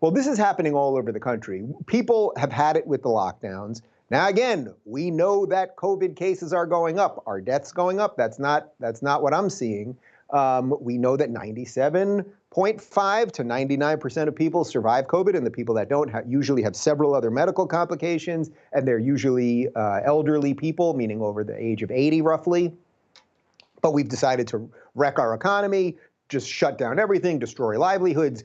Well, this is happening all over the country. People have had it with the lockdowns. Now, again, we know that COVID cases are going up. Are deaths going up? That's not what I'm seeing. We know that 97.5 to 99% of people survive COVID, and the people that don't usually have several other medical complications, and they're usually elderly people, meaning over the age of 80 roughly. But we've decided to wreck our economy, just shut down everything, destroy livelihoods,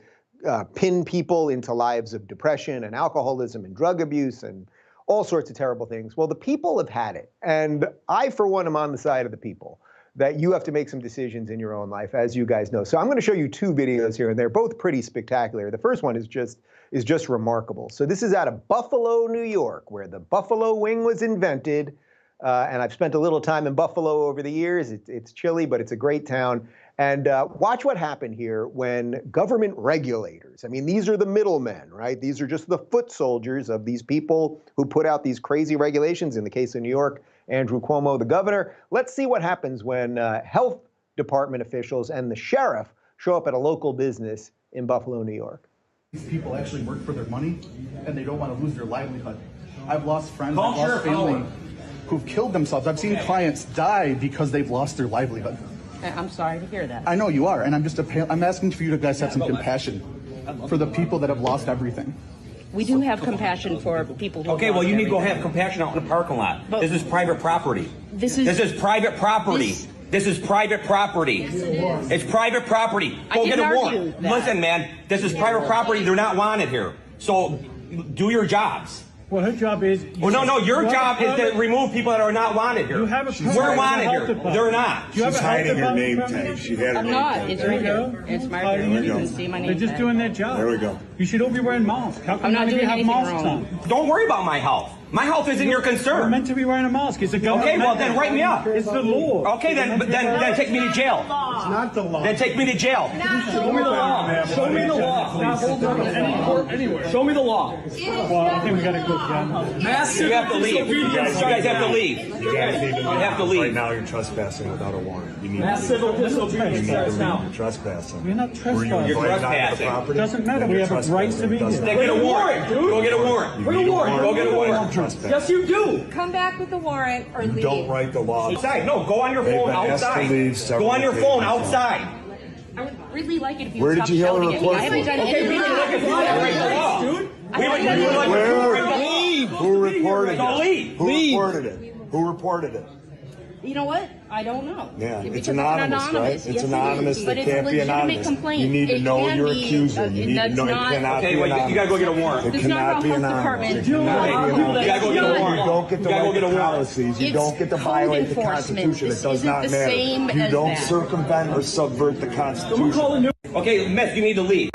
pin people into lives of depression and alcoholism and drug abuse and all sorts of terrible things. Well, the people have had it. And I, for one, am on the side of the people, that you have to make some decisions in your own life, as you guys know. So I'm going to show you two videos here, and they're both pretty spectacular. The first one is just remarkable. So this is out of Buffalo, New York, where the buffalo wing was invented. And I've spent a little time in Buffalo over the years. It's chilly, but it's a great town. And watch what happened here when government regulators, I mean, these are the middlemen, right? These are just the foot soldiers of these people who put out these crazy regulations. In the case of New York, Andrew Cuomo, the governor. Let's see what happens when health department officials and the sheriff show up at a local business in Buffalo, New York. These people actually work for their money, and they don't want to lose their livelihood. I've lost friends, I've lost family who've killed themselves. I've seen clients die because they've lost their livelihood. I'm sorry to hear that. I know you are, and I'm asking for you to guys have some compassion for the people that have lost everything. We do have compassion for people who Okay, well, you need to go have compassion out in the parking lot. But this is private property. This is private property. This is private property. Yes, it is. It's private property. Go get a warrant. Listen, man, this is private property. They're not wanted here. So do your jobs. Well, her job is... Well, no, your job is to remove people that are not wanted here. You have a We're wanted here. They're not. She's hiding her name tag. She had her I'm name not. tag. It's right here. It's my name. You can see my name. They're just doing their job. There we go. You should all be wearing masks. How come I'm not none of you doing have anything masks wrong. on? Don't worry about my health. My health isn't your You're concern. meant to be wearing a mask. It's a government Okay, well, then mandate. write me up. It's the law. Okay, then take me to jail. It's not the law. Then take me to jail. Show me the law. Show me the law. Anywhere. Show me the law. Well, I think we got to go, Jen. You have to leave. You guys have to leave. You guys need to have to leave. Right now, you're trespassing without a warrant. You need Mass to civil leave. disobedience You need to leave. now. You're trespassing. We're not Were you trespassing. You're invited onto the trespassing. property? Doesn't matter. Then We you're have a right to be trespassing. here. Then get a warrant, dude. Go get a warrant. You need a warrant. Go get a warrant. You're trespassing. Yes, you do. Come back with the warrant or leave. Don't write the law. Outside. No, go on your They've phone been asked to outside. leave several Go on your phone occasions. outside. I would really like it if you Where would did stop you hear the shouting at me. report I haven't from? done Okay, we anything would like it wrong. to break the law. We would like Where? to leave. Who reported So it? leave. Who reported it? Who reported it? You know what? I don't know. Yeah, Because it's anonymous, right? It's Yes, anonymous. It is. They But it's can't a be legitimate anonymous. complaint. You need to It know can your be, accuser. You need to that's know. It not- cannot Okay, be wait, anonymous. you gotta go get a warrant. It That's not cannot how be health anonymous. department- It cannot be You anonymous. gotta go get a It's warrant. You don't get to You gotta go write get a the warrant. policies. You It's don't get to code violate the enforcement. Constitution. This It does isn't not the matter. same You as don't that. circumvent or subvert the Constitution. Okay, miss, you need to leave.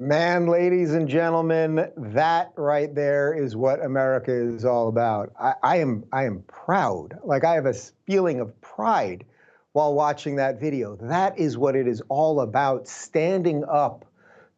Man, ladies and gentlemen, that right there is what America is all about. I am proud. Like, I have a feeling of pride while watching that video. That is what it is all about, standing up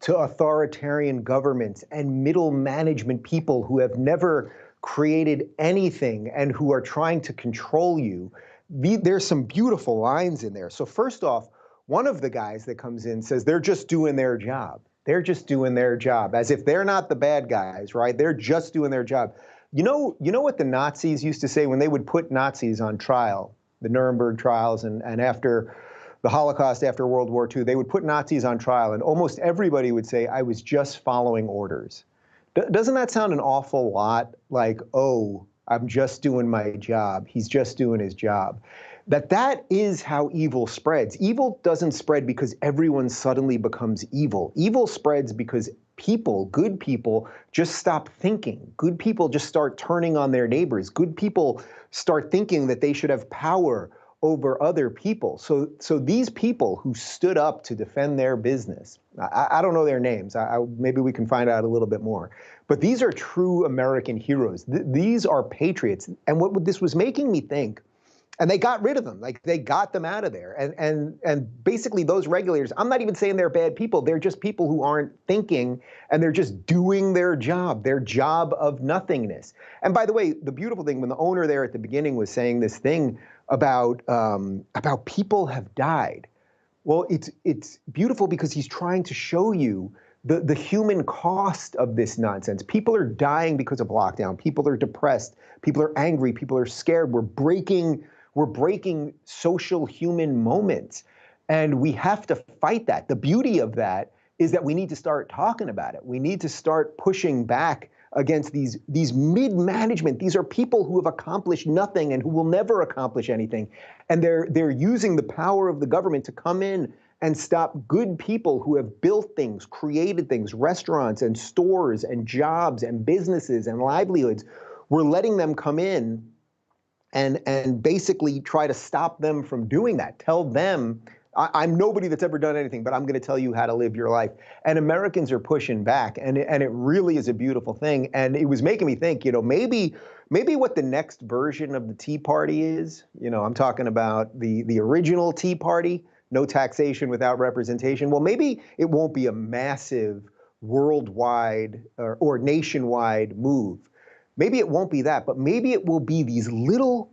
to authoritarian governments and middle management people who have never created anything and who are trying to control you. There's some beautiful lines in there. So first off, one of the guys that comes in says they're just doing their job. They're just doing their job, as if they're not the bad guys, right? They're just doing their job. You know what the Nazis used to say when they would put Nazis on trial, the Nuremberg trials, and after the Holocaust, after World War II, they would put Nazis on trial, and almost everybody would say, I was just following orders. Doesn't that sound an awful lot like, oh, I'm just doing my job. He's just doing his job. That is how evil spreads. Evil doesn't spread because everyone suddenly becomes evil. Evil spreads because people, good people, just stop thinking. Good people just start turning on their neighbors. Good people start thinking that they should have power over other people. So these people who stood up to defend their business, I don't know their names. Maybe we can find out a little bit more. But these are true American heroes. These are patriots. And what this was making me think, And they got rid of them. Like they got them out of there. And basically those regulators, I'm not even saying they're bad people. They're just people who aren't thinking, and they're just doing their job of nothingness. And by the way, the beautiful thing, when the owner there at the beginning was saying this thing about people have died, well, it's beautiful because he's trying to show you the human cost of this nonsense. People are dying because of lockdown. People are depressed. People are angry. People are scared. We're breaking social human moments. And we have to fight that. The beauty of that is that we need to start talking about it. We need to start pushing back against these mid-management. These are people who have accomplished nothing and who will never accomplish anything. And they're using the power of the government to come in and stop good people who have built things, created things, restaurants and stores and jobs and businesses and livelihoods. We're letting them come in and basically try to stop them from doing that. Tell them, I'm nobody that's ever done anything, but I'm going to tell you how to live your life. And Americans are pushing back, and it really is a beautiful thing. And it was making me think, maybe what the next version of the Tea Party is. I'm talking about the original Tea Party, no taxation without representation. Well, maybe it won't be a massive worldwide or nationwide move. Maybe it won't be that, but maybe it will be these little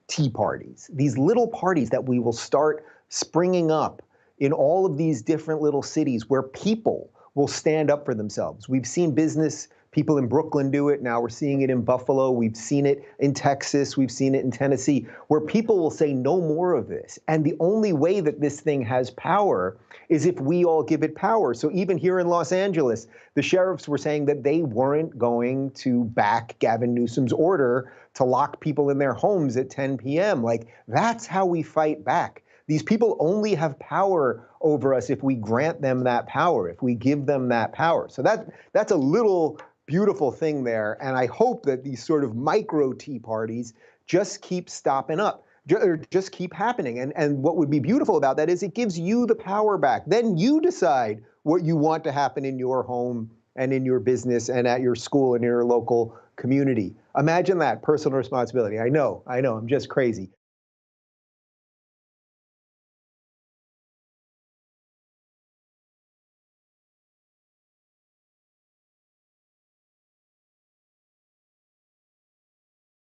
tea parties, these little parties that we will start springing up in all of these different little cities where people will stand up for themselves. We've seen business people in Brooklyn do it. Now we're seeing it in Buffalo. We've seen it in Texas. We've seen it in Tennessee, where people will say no more of this. And the only way that this thing has power is if we all give it power. So even here in Los Angeles, the sheriffs were saying that they weren't going to back Gavin Newsom's order to lock people in their homes at 10 p.m. Like, that's how we fight back. These people only have power over us if we grant them that power, if we give them that power. So that's a little beautiful thing there. And I hope that these sort of micro tea parties just keep stopping up, or just keep happening. And what would be beautiful about that is it gives you the power back. Then you decide what you want to happen in your home and in your business and at your school and in your local community. Imagine that personal responsibility. I know, I'm just crazy.